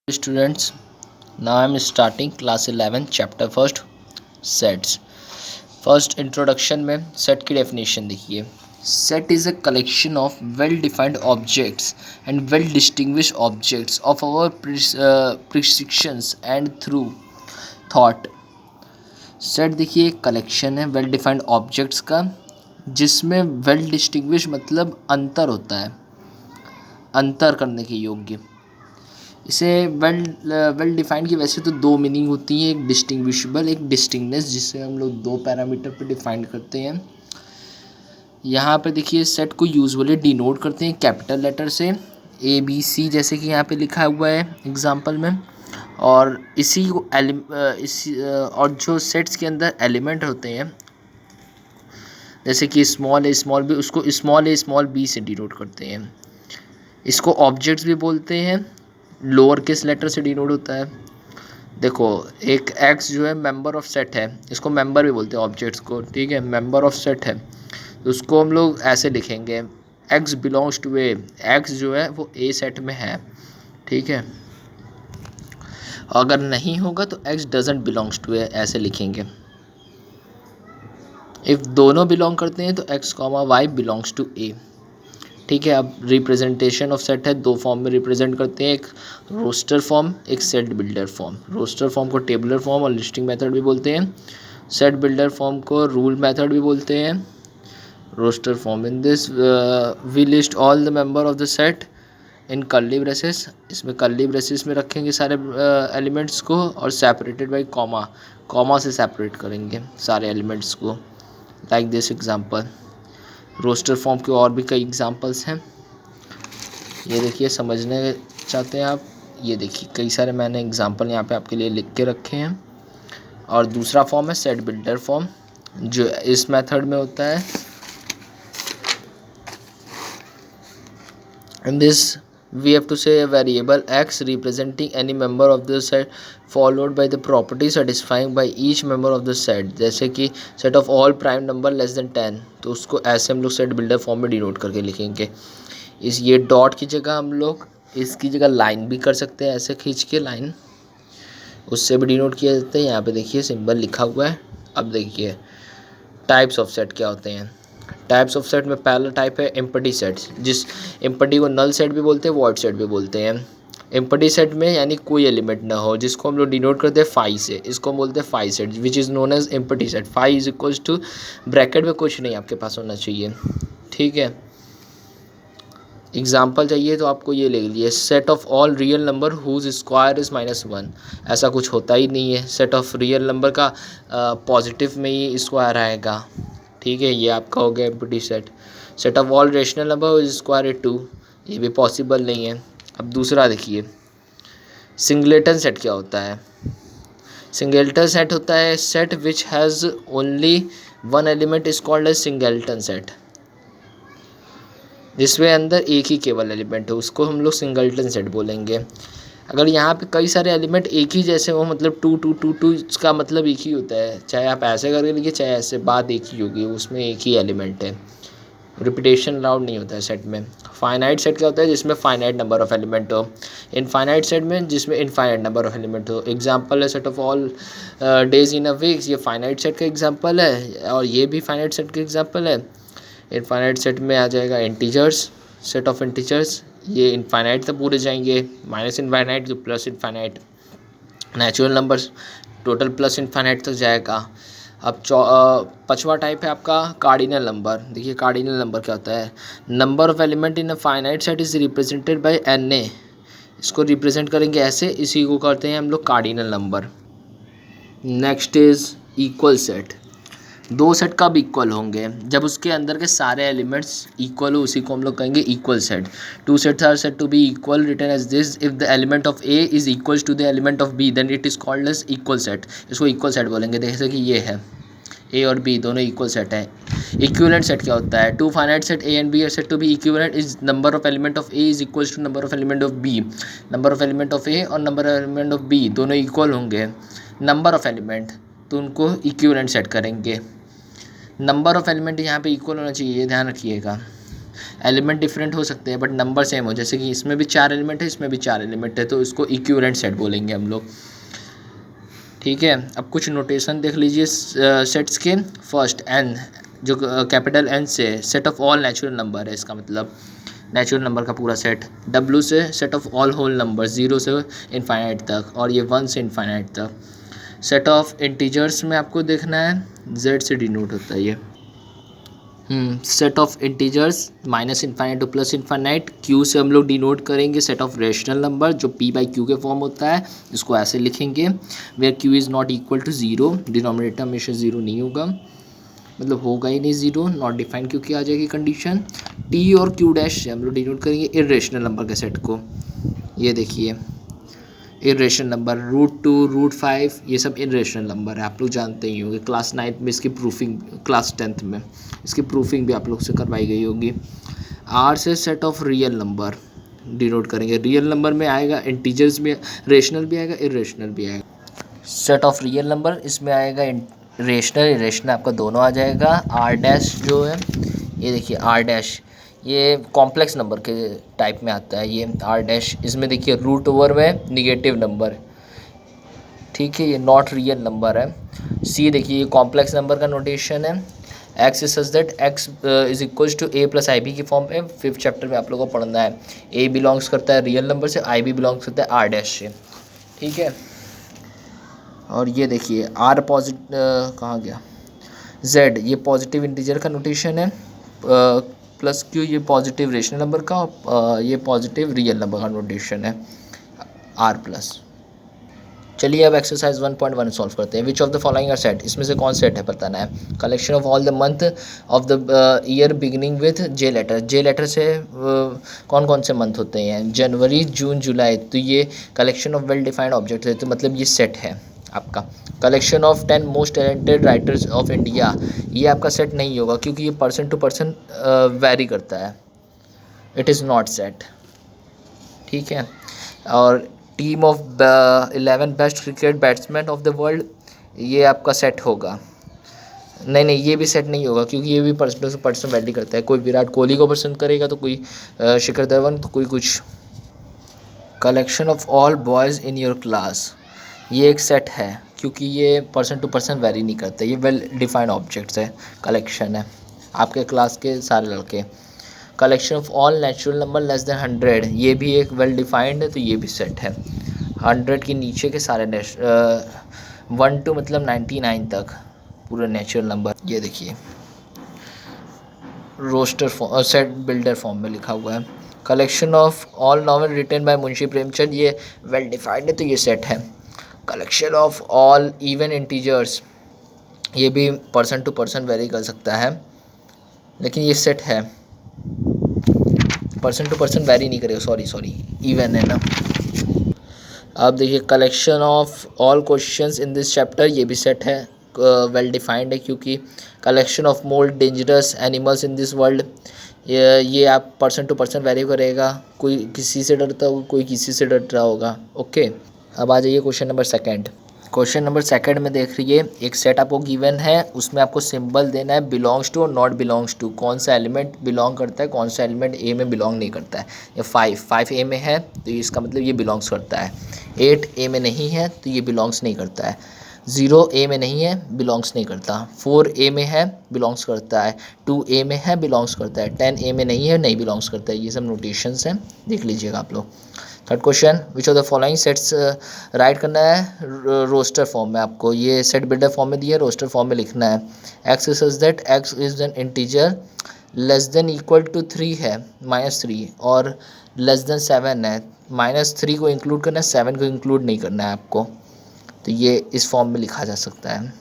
Students, now I am starting class 11 chapter first sets. First introduction में set की definition देखिए. Set is a collection of well-defined objects and well-distinguished objects of our perceptions and through thought. Set देखिए एक collection है well-defined objects का, जिसमें well-distinguished मतलब अंतर होता है, अंतर करने के योग्य. इसे वेल डिफाइंड की वैसे तो दो मीनिंग होती हैं, एक डिस्टिंग्विशेबल, एक डिस्टिंक्टनेस, जिससे हम लोग दो पैरामीटर पे डिफाइन करते हैं. यहाँ पे देखिए सेट को यूजुअली डिनोट करते हैं कैपिटल लेटर से ABC, जैसे कि यहाँ पे लिखा हुआ है एग्जांपल में. और इसी को और जो सेट्स के अंदर एलिमेंट होते हैं, जैसे कि स्मॉल ए स्मॉल बी, उसको स्मॉल ए स्मॉल बी से डिनोट करते हैं. इसको ऑब्जेक्ट्स भी बोलते हैं, लोअर केस लेटर से डिनोट होता है. देखो एक एक्स जो है मेंबर ऑफ सेट है, इसको मेंबर भी बोलते हैं ऑब्जेक्ट्स को, ठीक है. मेंबर ऑफ सेट है तो उसको हम लोग ऐसे लिखेंगे, X belongs to A. X जो है वो ए सेट में है, ठीक है. अगर नहीं होगा तो x doesn't belongs to A ऐसे लिखेंगे. इफ़ दोनों बिलोंग करते हैं तो x comma y belongs to A, ठीक है. अब रिप्रेजेंटेशन ऑफ सेट है, दो फॉर्म में रिप्रेजेंट करते हैं, एक रोस्टर फॉर्म, एक set builder form. Roster form को टेबुलर फॉर्म और लिस्टिंग मेथड भी बोलते हैं. सेट बिल्डर फॉर्म को रूल मेथड भी बोलते हैं. Roster form in this we list all the member of the set in curly braces. इसमें कर्ली ब्रेसेस में रखेंगे सारे एलिमेंट्स को, और सेपरेटेड बाई कॉमा, कॉमा से सेपरेट करेंगे सारे एलिमेंट्स को, like this example. Roster form के और भी कई एग्जांपल्स हैं, ये देखिए. समझने चाहते हैं आप, ये देखिए कई सारे मैंने एग्जांपल यहाँ पे आपके लिए लिख के रखे हैं. और दूसरा फॉर्म है सेट बिल्डर फॉर्म, जो इस मेथड में होता है. In this we have to say a variable x representing any member of the set followed by the property satisfying by each member of the set. जैसे कि set of all prime number less than 10, तो उसको ऐसे हम लोग set builder form में denote करके लिखेंगे. इस ये डॉट की जगह हम लोग इसकी जगह लाइन भी कर सकते हैं, ऐसे खींच के लाइन, उससे भी डिनोट किया जाता है. यहाँ पे देखिए सिंबल लिखा हुआ है. अब देखिए टाइप्स ऑफ सेट क्या होते हैं. टाइप्स ऑफ सेट में पहला टाइप है एम्प्टी सेट, जिस एम्प्टी को नल सेट भी बोलते हैं, वॉइड सेट भी बोलते हैं. एम्प्टी सेट में यानी कोई एलिमेंट ना हो, जिसको हम लोग डिनोट करते हैं फाई से, इसको हम बोलते हैं phi set, which is known as empty set. Phi is equals to bracket में कुछ नहीं आपके पास होना चाहिए, ठीक है. एग्जाम्पल चाहिए तो आपको ये ले लीजिए, set of all real number whose square is -1. ऐसा कुछ होता ही नहीं है. सेट ऑफ रियल नंबर का पॉजिटिव में ही स्क्वायर आएगा, ठीक है. ये आपका हो गया empty set. Set of all rational number is square 2, ये भी पॉसिबल नहीं है. अब दूसरा देखिए सिंगलेटन सेट क्या होता है. सिंगलेटन सेट होता है set which has only one element is called as singleton set, जिसमें अंदर एक ही केवल एलिमेंट हो, उसको हम लोग सिंगलटन सेट बोलेंगे. अगर यहाँ पे कई सारे एलिमेंट एक ही जैसे हो, मतलब 2 2 2 2 इसका मतलब एक ही होता है, चाहे आप ऐसे करके लिखिए चाहे ऐसे, बात एक ही होगी, उसमें एक ही एलिमेंट है. रिपीटेशन अलाउड नहीं होता है सेट में. फाइनाइट सेट क्या होता है, जिसमें फाइनाइट नंबर ऑफ एलिमेंट हो. इनफाइनाइट सेट में जिसमें इनफाइनाइट नंबर ऑफ एलिमेंट हो. एग्जाम्पल है set of all days in a week, ये फाइनाइट सेट का एग्जाम्पल है, और ये भी फाइनाइट सेट का एग्जाम्पल है. इनफाइनाइट सेट में आ जाएगा इंटीजर्स, सेट ऑफ इंटीजर्स, ये इनफाइनाइट तक पूरे जाएंगे, minus infinite to plus infinite. Natural numbers total plus infinite तक जाएगा. अब पांचवा टाइप है आपका कार्डिनल नंबर. देखिए कार्डिनल नंबर क्या होता है. Number of element in a finite set is represented by Na. इसको रिप्रेजेंट करेंगे ऐसे, इसी को करते हैं हम लोग cardinal number. Next is equal set. दो सेट कब इक्वल होंगे, जब उसके अंदर के सारे एलिमेंट्स इक्वल हो, उसी को हम लोग कहेंगे equal set. Two sets are set to be equal written as this, if the element of A is equal to the element of B then it is called as equal set. इसको equal set बोलेंगे. जैसे कि ये है A और B दोनों equal set है. Equivalent set क्या होता है. Two finite set A and B are set to be equivalent is number of element of A is equal to number of element of B. Number of element of A और number of element of B दोनों equal होंगे. Number of element तो उनको equivalent set करेंगे. Number of element यहाँ पे equal होना चाहिए, ध्यान रखिएगा. एलिमेंट डिफरेंट हो सकते हैं बट नंबर सेम हो, जैसे कि इसमें भी 4 एलिमेंट है, इसमें भी 4 एलिमेंट है, तो इसको इक्विवेलेंट सेट बोलेंगे हम लोग। ठीक है, अब कुछ नोटेशन देख लीजिए सेट्स के। फर्स्ट एन, जो कैपिटल एन से set of all natural number है, इसका मतलब नेचुरल नंबर का पूरा सेट। डब्ल्यू से set of all whole number 0 से इनफाइनाइट तक, और ये 1 से इनफाइनाइट तक। सेट ऑफ इंटीजर्स में आपको देखना है, जेड से डिनोट होता है ये। Set of integers minus infinite to plus infinite. Q से हम लोग डिनोट करेंगे सेट ऑफ रेशनल नंबर जो पी बाई क्यू के फॉर्म होता है, इसको ऐसे लिखेंगे, where Q is not equal to 0, denominator हमेशा 0 नहीं होगा, मतलब होगा ही नहीं 0, नॉट डिफाइन क्योंकि आ जाएगी कंडीशन। टी और क्यू डैश से हम लोग डिनोट करेंगे इर्रेशनल नंबर के सेट को। ये देखिए इर्रेशनल नंबर √2 √5 ये सब इर्रेशनल नंबर है, आप लोग जानते ही होंगे, क्लास 9 में इसकी प्रूफिंग, क्लास 10th में इसकी प्रूफिंग भी आप लोग से करवाई गई होगी। आर से set of real number denote करेंगे, रियल नंबर में आएगा इंटीजर्स में, रेशनल भी आएगा इर्रेशनल भी आएगा। सेट ऑफ रियल नंबर इसमें आएगा रेशनल इरेशनल आपका दोनों आ जाएगा। आर डैश जो है ये देखिए आर डैश, ये कॉम्प्लेक्स नंबर के टाइप में आता है ये आर डैश। इसमें देखिए रूट ओवर में निगेटिव नंबर, ठीक है, ये नॉट रियल नंबर है। सी देखिए ये कॉम्प्लेक्स नंबर का नोटेशन है। X is such that X is equal to A plus I B की फॉर्म पे 5th चैप्टर में आप लोगों को पढ़ना है। ए बिलोंग्स करता है रियल नंबर से, आई बी बिलोंग्स करता है आर डैश से, ठीक है। और ये देखिए आर पॉजिटिव कहाँ गया, जेड ये पॉजिटिव इंटीजर का नोटेशन है, प्लस क्यू ये पॉजिटिव रेशनल नंबर का, ये पॉजिटिव रियल नंबर का नोटेशन है आर प्लस। चलिए अब एक्सरसाइज 1.1 सॉल्व करते हैं। Which of the following are set, इसमें से कौन सेट है बताना है। Collection of all the month of the year beginning with J letter, J letter से कौन कौन से मंथ होते हैं, जनवरी जून जुलाई, तो ये collection of well defined object है, तो मतलब ये सेट है आपका। Collection of 10 most talented writers of India, ये आपका सेट नहीं होगा क्योंकि ये पर्सन टू पर्सन वेरी करता है, इट इज़ नॉट सेट, ठीक है। और team of 11 best cricket batsman of the world, ये आपका सेट होगा, नहीं ये भी सेट नहीं होगा क्योंकि ये भी पर्सन टू पर्सन वेरी करता है, कोई विराट कोहली को पसंद करेगा तो कोई शिखर धवन तो कोई कुछ। Collection of all boys in your class, ये एक सेट है क्योंकि ये पर्सन टू पर्सन वेरी नहीं करता, ये वेल डिफाइंड ऑब्जेक्ट्स है, कलेक्शन है आपके क्लास के सारे लड़के। Collection of all natural number less than 100, ये भी एक वेल डिफाइंड है, तो ये भी सेट है। 100 के नीचे के सारे 1 to मतलब 99 तक पूरे नेचुरल नंबर। ये देखिए roster form, set builder form में लिखा हुआ है। Collection of all novel written by Munshi Premchand, ये वेल डिफाइंड है, तो ये सेट है। Collection of all even integers, ये भी पर्सन टू पर्सन वेरी कर सकता है लेकिन ये सेट है, पर्सन टू पर्सन वेरी नहीं करेगा, सॉरी इवन है ना। अब देखिए collection of all questions in this chapter, ये भी सेट है, वेल डिफाइंड है क्योंकि collection of more dangerous animals in this world, ये आप पर्सन टू पर्सन वेरी करेगा, कोई किसी से डरता होगा कोई किसी से डर रहा होगा, ओके। अब आ जाइए question number second. Question number second में देख रही है, एक सेट आपको गिवन है, उसमें आपको सिंबल देना है बिलोंग्स टू और नॉट बिलोंग्स टू, कौन सा एलिमेंट बिलोंग करता है, कौन सा एलिमेंट ए में बिलोंग नहीं करता है। ये 5 ए में है तो इसका मतलब ये बिलोंग्स करता है, 8 ए में नहीं है तो ये बिलोंग्स नहीं करता है, 0 ए में नहीं है बिलोंग्स नहीं करता, 4 ए में है बिलोंग्स करता है, 2 ए में है बिलोंग्स करता है, 10 ए में नहीं है नहीं बिलोंग्स करता है। ये सब नोटेशंस हैं, देख लीजिएगा आप लोग। Third question, which of the following sets, right करना है रोस्टर फॉर्म में, आपको ये सेट बिल्डर फॉर्म में दिया है, रोस्टर फॉर्म में लिखना है। X is that X is an integer less than equal to 3 है, -3 और लेस देन 7 है, -3 को इंक्लूड करना है, 7 को इंक्लूड नहीं करना है आपको, तो ये इस फॉर्म में लिखा जा सकता है।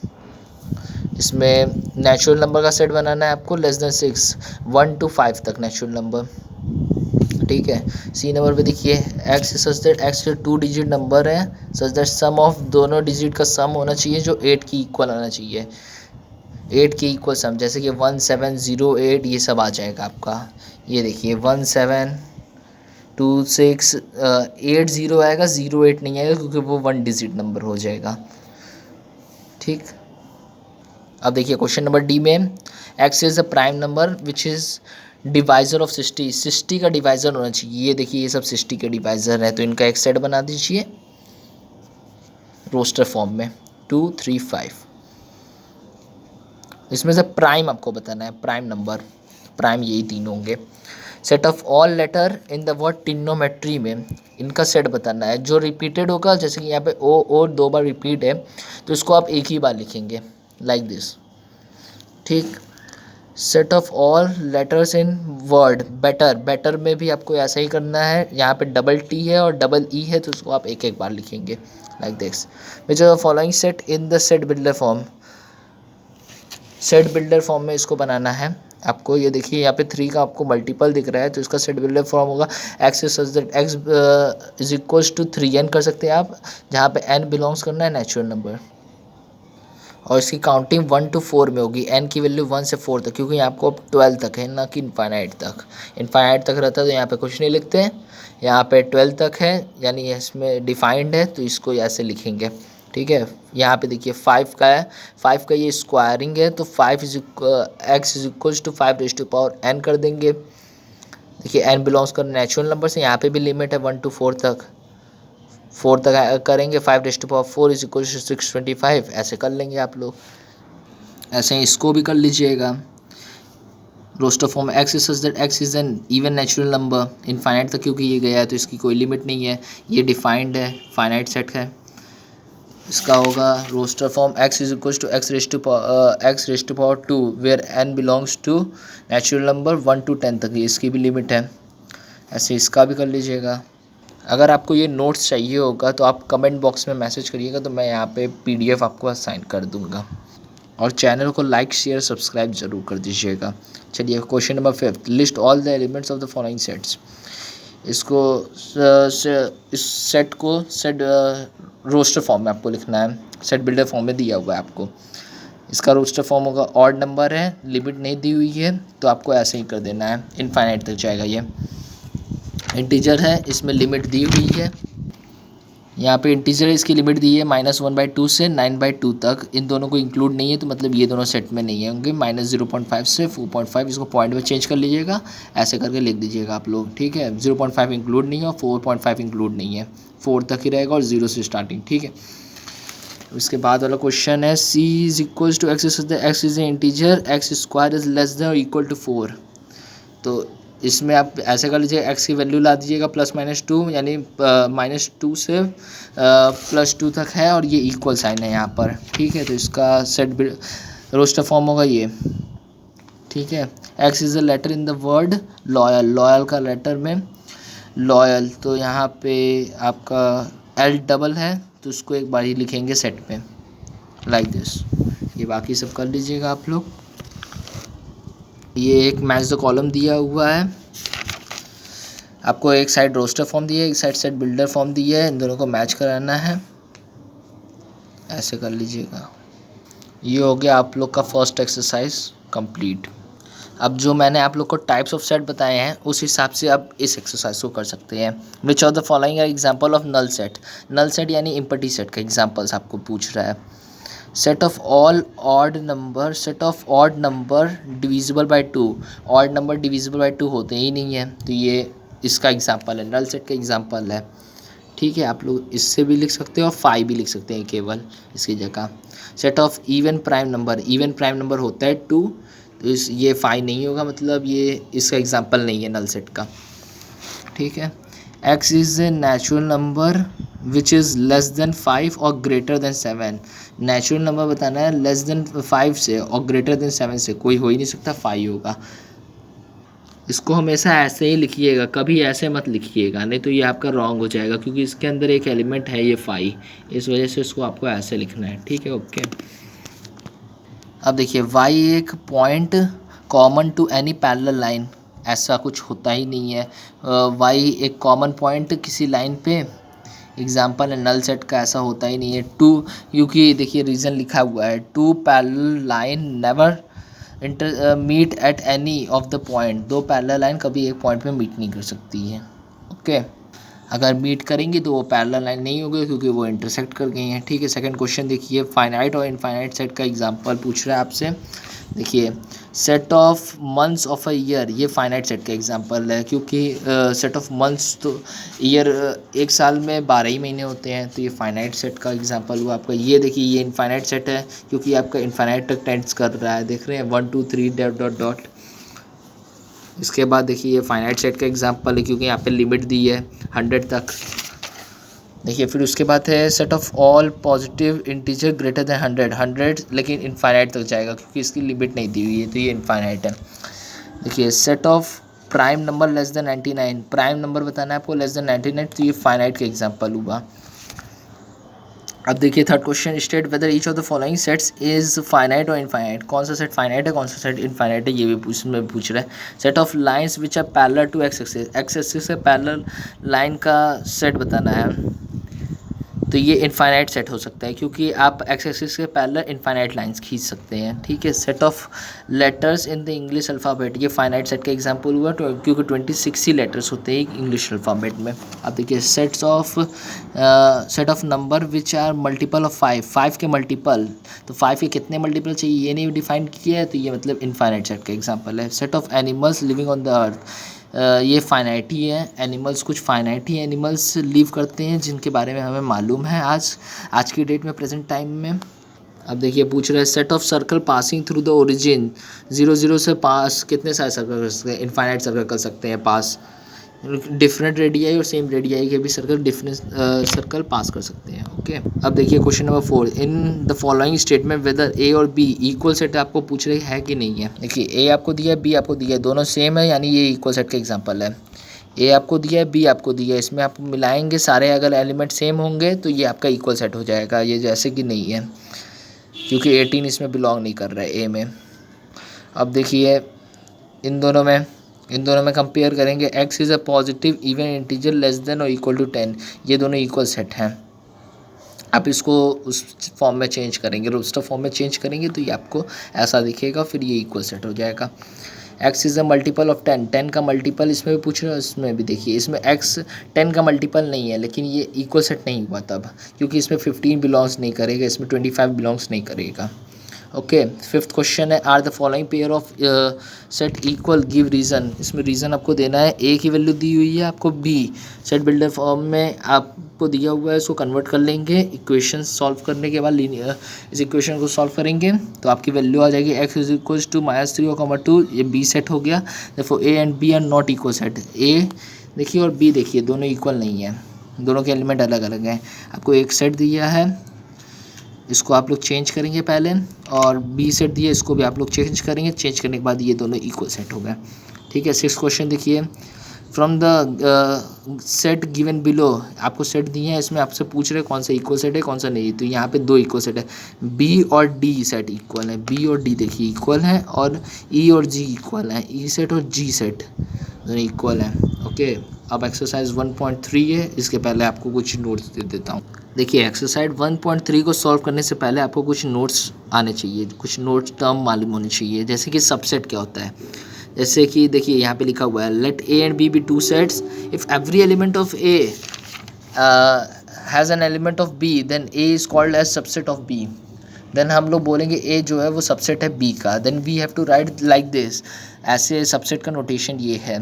इसमें नेचुरल नंबर का सेट बनाना है आपको, लेस देन 6 1 to 5 तक नेचुरल नंबर, ठीक है। सी नंबर पे देखिए एक्स सच दैट एक्स के 2 डिजिट नंबर है, सच दैट सम ऑफ दोनों डिजिट का सम होना चाहिए जो 8 की इक्वल आना चाहिए, 8 के इक्वल सम, जैसे कि 1708 ये सब आ जाएगा आपका। ये देखिए 1726 80 आएगा, 08 नहीं आएगा क्योंकि वो 1 डिजिट नंबर हो जाएगा, ठीक। अब देखिए क्वेश्चन नंबर डी में, x is a prime number which is divisor of 60 का डिवाइज़र होना चाहिए। ये देखिए ये सब 60 के डिवाइज़र है, तो इनका एक सेट बना दीजिए रोस्टर फॉर्म में 2 3 5। इसमें से प्राइम आपको बताना है, प्राइम नंबर, प्राइम यही तीन होंगे। Set of all letter in the word trigonometry में इनका सेट बताना है। जो रिपीटेड होगा, जैसे कि यहाँ पे ओ 2 बार रिपीट है तो इसको आप एक ही बार लिखेंगे लाइक दिस, ठीक। Set of all letters in word better, better में भी आपको ऐसा ही करना है। यहाँ पे डबल टी है और डबल ई है तो उसको आप एक एक बार लिखेंगे like this. Which are the following set in the set builder form, set builder form में इसको बनाना है आपको। ये देखिए यहाँ पे 3 का आपको मल्टीपल दिख रहा है तो इसका सेट बिल्डर फॉर्म होगा X such that X is equals to 3n कर सकते हैं आप, जहाँ पे n बिलोंग्स करना है नेचुरल नंबर। और इसकी काउंटिंग 1 to 4 में होगी, n की वैल्यू 1 से 4 तक, क्योंकि यहाँ आपको 12 तक है ना कि इनफाइनाइट तक। इनफाइनाइट तक रहता है तो यहाँ पे कुछ नहीं लिखते हैं, यहाँ पे 12 तक है यानी इसमें डिफाइंड है तो इसको ऐसे लिखेंगे, ठीक है। यहाँ पे देखिए 5 का है, 5 का ये स्क्वायरिंग है तो 5 X is equals to 5 raise to power n कर देंगे। देखिए n बिलोंग्स कर नेचुरल नंबर से, यहाँ पे भी लिमिट है 1 to 4 तक, 4 तक करेंगे। 5 raise to power 4 is equal to 625, ऐसे कर लेंगे आप लोग। ऐसे ही इसको भी कर लीजिएगा। Roster form X is such that X is an even natural number infinite तक, क्योंकि ये गया है तो इसकी कोई लिमिट नहीं है, ये डिफाइंड है, फाइनाइट सेट है। इसका होगा roster form X is equal to X raise to power 2 where n belongs to natural number 1 to 10 तक, इसकी भी लिमिट है। ऐसे इसका भी कर लीजिएगा। अगर आपको ये नोट्स चाहिए होगा तो आप कमेंट बॉक्स में मैसेज करिएगा तो मैं यहाँ पे PDF आपको असाइन कर दूँगा। और चैनल को लाइक शेयर सब्सक्राइब ज़रूर कर दीजिएगा। चलिए question number 5, list all the elements of the following sets. इसको इस सेट को सेट रोस्टर फॉर्म में आपको लिखना है, सेट बिल्डर फॉर्म में दिया हुआ है आपको। इसका रोस्टर फॉर्म होगा, ऑड नंबर है, लिमिट नहीं दी हुई है तो आपको ऐसे ही कर देना है, इनफाइनाइट तक जाएगा ये। इंटीजर है, इसमें लिमिट दी हुई है, यहाँ पे इंटीजर इसकी लिमिट दी है -1/2 से 9/2 तक। इन दोनों को इंक्लूड नहीं है तो मतलब ये दोनों सेट में नहीं है होंगे। -0.5 से 4.5, इसको पॉइंट में चेंज कर लीजिएगा, ऐसे करके लिख दीजिएगा आप लोग, ठीक है। 0.5 इंक्लूड नहीं है और 4.5 इंक्लूड नहीं है, 4 तक ही रहेगा और 0 से स्टार्टिंग, ठीक है। इसके बाद वाला क्वेश्चन है, c is equals to X is a integer, X square is less than और इक्वल टू 4। तो इसमें आप ऐसे कर लीजिए, x की वैल्यू ला दीजिएगा +-2 यानी -2 से +2 तक है और ये इक्वल साइन है यहाँ पर, ठीक है। तो इसका सेट रोस्टर फॉर्म होगा ये, ठीक है। x is a letter in the word loyal, loyal का लेटर में लॉयल, तो यहाँ पे आपका L डबल है तो उसको एक बार ही लिखेंगे सेट में लाइक दिस। ये बाकी सब कर लीजिएगा आप लोग। ये एक मैच द कॉलम दिया हुआ है आपको, एक साइड रोस्टर फॉर्म दिया है, एक साइड सेट बिल्डर फॉर्म दिया है, इन दोनों को मैच कराना है, ऐसे कर लीजिएगा। ये हो गया आप लोग का फर्स्ट एक्सरसाइज कंप्लीट। अब जो मैंने आप लोग को टाइप्स ऑफ सेट बताए हैं उस हिसाब से आप इस एक्सरसाइज को कर सकते हैं। Which of the following are example of null set, null set यानी इम्पटी सेट का एग्जाम्पल्स आपको पूछ रहा है। Set of all odd number, set of odd number divisible by 2, odd number divisible by 2 होते ही नहीं है तो ये इसका एग्जांपल है, नल सेट का एग्जांपल है, ठीक है। आप लोग इससे भी लिख सकते हो और 5 भी लिख सकते हैं केवल इसकी जगह। Set of even prime number, even prime number होता है 2 तो ये 5 नहीं होगा, मतलब ये इसका एग्जांपल नहीं है नल सेट का, ठीक है। x is a natural number which is less then 5 और ग्रेटर देन 7, नेचुरल नंबर बताना है लेस देन 5 से और ग्रेटर देन 7 से, कोई हो ही नहीं सकता 5 होगा। इसको हमेशा ऐसे ही लिखिएगा, कभी ऐसे मत लिखिएगा, नहीं तो ये आपका रॉन्ग हो जाएगा, क्योंकि इसके अंदर एक एलिमेंट है ये 5, इस वजह से इसको आपको ऐसे लिखना है, ठीक है, ओके। अब देखिए y एक point common to any parallel line, ऐसा कुछ होता ही नहीं है। y एक कॉमन पॉइंट किसी लाइन पे, एग्जाम्पल है नल सेट का, ऐसा होता ही नहीं है। 2, क्योंकि देखिए रीज़न लिखा हुआ है, 2 parallel line never meet at any of the point, 2 parallel line कभी एक पॉइंट पे मीट नहीं कर सकती है, ओके। अगर मीट करेंगी तो वो पैरेलल लाइन नहीं होगी क्योंकि वो इंटरसेक्ट कर गई हैं। ठीक है, सेकंड क्वेश्चन देखिए, फाइनाइट और इनफाइनाइट सेट का एग्जांपल पूछ रहा है आपसे। देखिए, set of months of a year, ये फाइनाइट सेट का एग्जांपल है क्योंकि सेट ऑफ मंथ्स तो ईयर एक साल में 12 ही महीने होते हैं, तो ये फाइनाइट सेट का एग्जांपल हुआ आपका। ये देखिए, ये इनफाइनाइट सेट है क्योंकि आपका इनफाइनाइट तक टेंड्स कर रहा है, देख रहे हैं 1 2 3 डॉट डॉट डॉट। इसके बाद देखिए, ये फाइनाइट सेट का एग्जांपल है क्योंकि यहाँ पे लिमिट दी है 100 तक। देखिए, फिर उसके बाद है set of all positive integer greater than 100 लेकिन इनफाइनाइट तक जाएगा क्योंकि इसकी लिमिट नहीं दी हुई है, तो ये इनफाइनाइट है। देखिए, set of prime number less than 99, prime number बताना है आपको लेस देन 99, तो ये फाइनाइट का एग्जांपल हुआ। अब देखिए, third question, state whether each of the following sets is finite और इनफाइनाइट, कौन सा सेट फाइनाइट है कौन सा सेट इनफाइनाइट है, ये भी पूछ रहा है। Set of lines which are parallel to X axis, X axis से पैरेलल लाइन का सेट बताना है, तो ये इनफाइनाइट सेट हो सकता है क्योंकि आप एक्स एक्सिस के पैरेलल इनफाइनाइट लाइंस खींच सकते हैं। ठीक है, set of letters in the English alphabet, ये फाइनाइट सेट का एग्जांपल हुआ क्योंकि 26 ही लेटर्स होते हैं इंग्लिश अल्फ़ाबेट में। अब देखिए, set of number which are multiple of 5 के मल्टीपल, तो 5 के कितने मल्टीपल चाहिए ये नहीं डिफाइन किया है, तो ये मतलब इनफाइनाइट सेट का एग्जांपल है। Set of animals living on the earth, ये फाइनाइट ही है, एनिमल्स कुछ फाइनाइट ही एनिमल्स लिव करते हैं जिनके बारे में हमें मालूम है आज की डेट में, प्रेजेंट टाइम में। अब देखिए, पूछ रहे हैं set of circle passing through the origin, 0 से पास कितने सारे सर्कल कर सकते हैं, इनफाइनाइट सर्कल कर सकते हैं पास, डिफरेंट रेडियाई और सेम रेडियाई के भी सर्कल डिफरेंट सर्कल पास कर सकते हैं। ओके, अब देखिए question number 4, in the following statement whether A और बी इक्वल सेट आपको पूछ रही है कि नहीं है। देखिए, ए आपको दिया है, बी आपको दिया है, दोनों सेम है यानी ये इक्वल सेट का एग्जांपल है। ए आपको दिया है, बी आपको दिया है, इसमें आप मिलाएंगे सारे, अगर एलिमेंट सेम होंगे तो ये आपका इक्वल सेट हो जाएगा, ये जैसे कि नहीं है क्योंकि 18 इसमें बिलोंग नहीं कर रहा है ए में। अब देखिए, इन दोनों में कंपेयर करेंगे, x is a positive even integer less than और इक्वल टू 10, ये दोनों इक्वल सेट हैं। आप इसको उस फॉर्म में चेंज करेंगे, रोस्टर फॉर्म में चेंज करेंगे तो ये आपको ऐसा दिखेगा, फिर ये इक्वल सेट हो जाएगा। x is a multiple of 10, 10 का मल्टीपल इसमें भी पूछ रहे हो, इसमें भी देखिए, इसमें x 10 का मल्टीपल नहीं है लेकिन ये इक्वल सेट नहीं हुआ तब क्योंकि इसमें 15 बिलोंग्स नहीं करेगा, इसमें 25 बिलोंग्स नहीं करेगा। ओके, फिफ्थ क्वेश्चन है, are the following pair of set equal, give reason, इसमें रीज़न आपको देना है। ए की वैल्यू दी हुई है आपको, बी सेट बिल्डर फॉर्म में आपको दिया हुआ है, इसको कन्वर्ट कर लेंगे इक्वेशन सॉल्व करने के बाद, इस इक्वेशन को सॉल्व करेंगे तो आपकी वैल्यू आ जाएगी x इज इक्वल टू -3 2, ये बी सेट हो गया। देखो A and B are not equal set, A देखिए और बी देखिए दोनों इक्वल नहीं है, दोनों के एलिमेंट अलग अलग हैं। आपको एक सेट दिया है, इसको आप लोग चेंज करेंगे पहले, और बी सेट दिया, इसको भी आप लोग चेंज करेंगे, चेंज करने के बाद ये दोनों इक्वल सेट हो गए। ठीक है, सिक्स क्वेश्चन देखिए, from the set given below, आपको सेट दिए हैं, इसमें आपसे पूछ रहे कौन सा इक्वल सेट है कौन सा नहीं, तो यहाँ पे 2 इक्वल सेट है, बी और डी सेट इक्वल है, बी और डी देखिए इक्वल है, और ई और जी इक्वल है, ई सेट और जी सेट दोनों इक्वल है। ओके, अब एक्सरसाइज 1.3 है, इसके पहले आपको कुछ नोट्स दे देता हूँ। देखिए, एक्सरसाइज 1.3 को सॉल्व करने से पहले आपको कुछ नोट्स आने चाहिए, कुछ नोट्स टर्म मालूम होने चाहिए, जैसे कि सबसेट क्या होता है। जैसे कि देखिए यहाँ पे लिखा हुआ है, let A and B 2 sets, if every element of A has an element of B then A is called as subset of B. Then हम लोग बोलेंगे ए जो है वो सबसेट है बी का, then we have to write like this, ऐसे subset का नोटेशन ये है।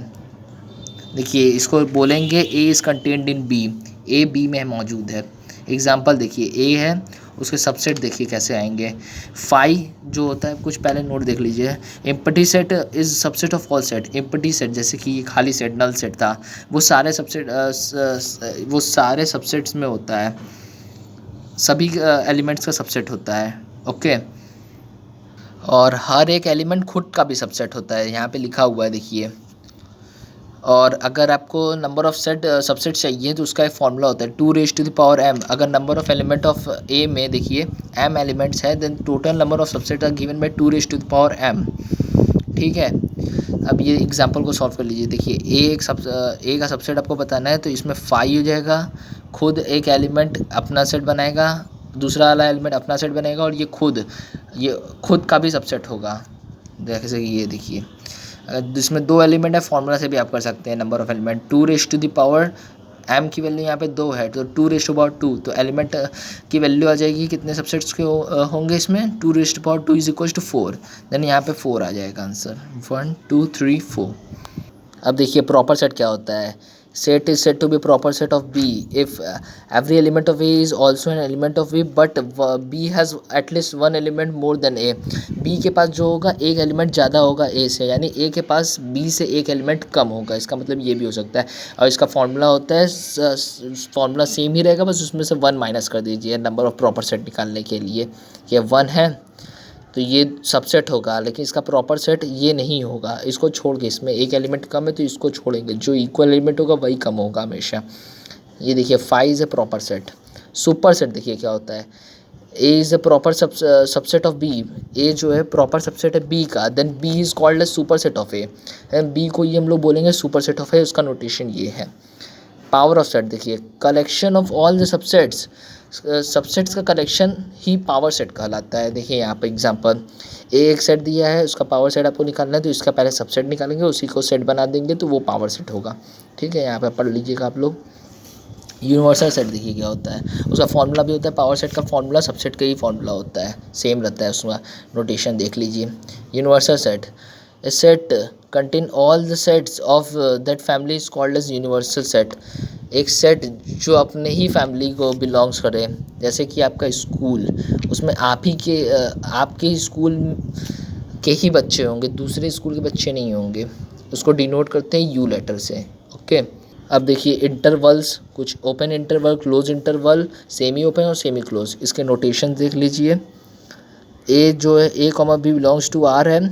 देखिए, इसको बोलेंगे A is contained in B, A B में मौजूद है। एग्जाम्पल देखिए, ए है, उसके सबसेट देखिए कैसे आएंगे। फाई जो होता है, कुछ पहले नोट देख लीजिए, empty set is subset of all set, empty set जैसे कि खाली सेट, नल सेट था, वो सारे सबसेट्स में होता है, सभी एलिमेंट्स का सबसेट होता है। ओके, और हर एक एलिमेंट खुद का भी सबसेट होता है, यहाँ पे लिखा हुआ है देखिए। और अगर आपको नंबर ऑफ सबसेट चाहिए तो उसका एक फॉर्मूला होता है 2⁻m। अगर number of element of A में देखिए m एलिमेंट्स है, then total number of subset are given by 2⁻m। ठीक है, अब ये एग्जांपल को सॉल्व कर लीजिए। देखिए, ए का सबसेट आपको बताना है, तो इसमें 5 हो जाएगा, खुद एक एलिमेंट अपना सेट बनाएगा, दूसरा वाला एलिमेंट अपना सेट बनाएगा, और ये खुद का भी सबसेट होगा, जैसे कि ये देखिए, जिसमें 2 एलिमेंट है, फॉर्मूला से भी आप कर सकते हैं number of element 2⁻m m की वैल्यू यहाँ पे 2 है तो 2^2, तो एलिमेंट की वैल्यू आ जाएगी कितने सबसेट्स के होंगे इसमें 2^2 इज इक्वल टू 4, देन यहाँ पे 4 आ जाएगा आंसर 1 2 3 4। अब देखिए प्रॉपर सेट क्या होता है। Set is set to be proper set of B if every element of A is also an element of B but B has at least one element more than A. B के पास जो होगा एक element ज़्यादा होगा ए से, यानी ए के पास बी से एक एलिमेंट कम होगा, इसका मतलब ये भी हो सकता है। और इसका फॉर्मूला होता है, फॉर्मूला सेम ही रहेगा, बस उसमें से 1 माइनस कर दीजिए नंबर ऑफ प्रॉपर सेट निकालने के लिए। ये 1 है तो ये सबसेट होगा, लेकिन इसका प्रॉपर सेट ये नहीं होगा, इसको छोड़ के, इसमें एक एलिमेंट कम है तो इसको छोड़ेंगे, जो इक्वल एलिमेंट होगा वही कम होगा हमेशा। ये देखिए 5 is a proper set. Super set देखिए क्या होता है, A is a proper subset of B, A जो है प्रॉपर सबसेट है बी का, then B is called as super set of A, B को ये हम लोग बोलेंगे सुपर सेट ऑफ ए, उसका नोटेशन ये है। पावर ऑफ सेट देखिए, collection of all the subsets, subsets का कलेक्शन ही पावर सेट कहलाता है। देखिए यहाँ पे एग्जांपल, एक सेट दिया है, उसका पावर सेट आपको निकालना है, तो इसका पहले सबसेट निकालेंगे, उसी को सेट बना देंगे तो वो पावर सेट होगा। ठीक है, यहाँ पे पढ़ लीजिएगा आप लोग। यूनिवर्सल सेट देखिए क्या होता है, उसका फॉर्मूला भी होता है, पावर सेट का फॉर्मूला सबसेट का ही फॉर्मूला होता है, सेम रहता है, उसका नोटेशन देख लीजिए। Universal set, a set contain all the sets of that family is called as universal set. एक सेट जो अपने ही फैमिली को बिलोंग्स करे, जैसे कि आपका स्कूल, उसमें आपके ही स्कूल के ही बच्चे होंगे, दूसरे स्कूल के बच्चे नहीं होंगे, उसको डिनोट करते हैं यू लेटर से। ओके, अब देखिए इंटरवल्स, कुछ open interval, close interval, semi open और सेमी क्लोज, इसके नोटेशन देख लीजिए। ए जो है A comma B belongs to R है,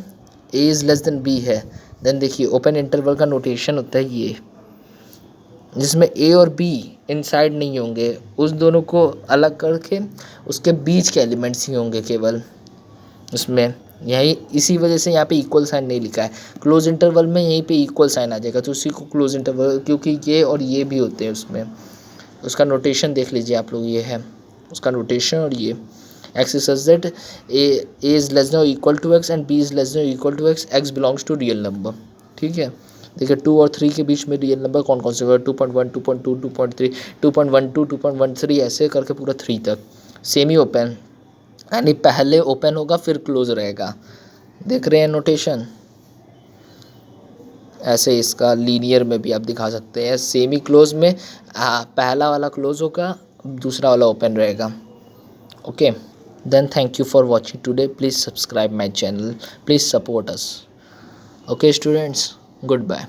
A is less than B है, देन देखिए ओपन इंटरवल का नोटेशन होता है ये, जिसमें ए और बी इनसाइड नहीं होंगे, उस दोनों को अलग करके उसके बीच के एलिमेंट्स ही होंगे केवल उसमें, यही इसी वजह से यहाँ पे इक्वल साइन नहीं लिखा है। क्लोज इंटरवल में यहीं पे इक्वल साइन आ जाएगा, तो उसी को क्लोज इंटरवल, क्योंकि ये और ये भी होते हैं उसमें। उसका नोटेशन देख लीजिए आप लोग, ये है उसका नोटेशन, और ये X is such that A is less than equal to X and B is less than equal to X, X belongs to real number. ठीक है, देखिए 2 और 3 के बीच में रियल नंबर कौन कौन से होगा, 2.1 2.2 2.3 2.12 2.13 ऐसे करके पूरा 3 तक। सेमी ओपन यानी पहले ओपन होगा फिर क्लोज रहेगा, देख रहे हैं नोटेशन। ऐसे इसका लीनियर में भी आप दिखा सकते हैं, सेमी क्लोज में पहला वाला क्लोज होगा, दूसरा वाला ओपन रहेगा। Okay, then thank you for watching today, please subscribe my channel, please support us. Okay students, good bye.